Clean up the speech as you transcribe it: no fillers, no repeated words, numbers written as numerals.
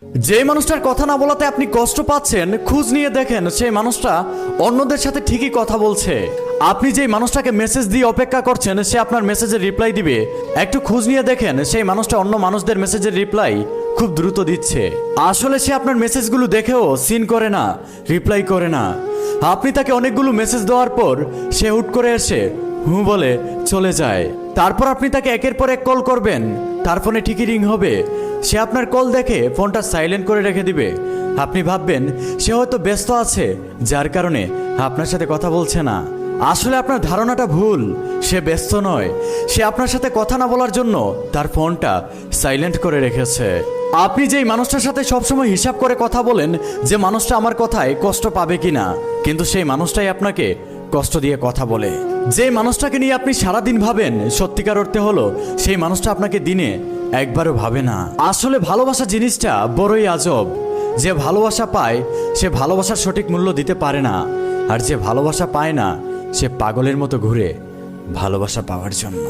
যে মানুষটার কথা না বলাতে আপনি কষ্ট পাচ্ছেন, খোঁজ নিয়ে দেখেন সেই মানুষটা অন্যদের সাথে ঠিকই কথা বলছে। আপনি যেই মানুষটাকে মেসেজ দিয়ে অপেক্ষা করছেন সে আপনার মেসেজের রিপ্লাই দিবে, একটু খোঁজ নিয়ে দেখেন সেই মানুষটা অন্য মানুষদের মেসেজের রিপ্লাই খুব দ্রুত দিচ্ছে। আসলে সে আপনার মেসেজগুলো দেখেও সিন করে না, রিপ্লাই করে না। আপনি তাকে অনেকগুলো মেসেজ দেওয়ার পর সে হুট করে এসে বলে চলে যায়। তারপর আপনি তাকে একের পর এক কল করবেন, তার ফোনে ঠিকই রিং হবে। সে আপনার কল দেখে ফোনটা সাইলেন্ট করে রেখে দিবে। আপনি ভাববেন সে হয়তো ব্যস্ত আছে, যার কারণে আপনার সাথে কথা বলছে না। আসলে আপনার ধারণাটা ভুল, সে ব্যস্ত নয়, সে আপনার সাথে কথা না বলার জন্য তার ফোনটা সাইলেন্ট করে রেখেছে। আপনি যেই মানুষটার সাথে সবসময় হিসাব করে কথা বলেন যে মানুষটা আমার কথায় কষ্ট পাবে কিনা, কিন্তু সেই মানুষটাই আপনাকে কষ্ট দিয়ে কথা বলে। যে মানুষটাকে নিয়ে আপনি সারাদিন ভাবেন, সত্যিকার অর্থে হলো সেই মানুষটা আপনাকে দিনে একবারও ভাবে না। আসলে ভালোবাসা জিনিসটা বড়ই আজব। যে ভালোবাসা পায় সে ভালোবাসার সঠিক মূল্য দিতে পারে না, আর যে ভালোবাসা পায় না সে পাগলের মতো ঘুরে ভালোবাসা পাওয়ার জন্য।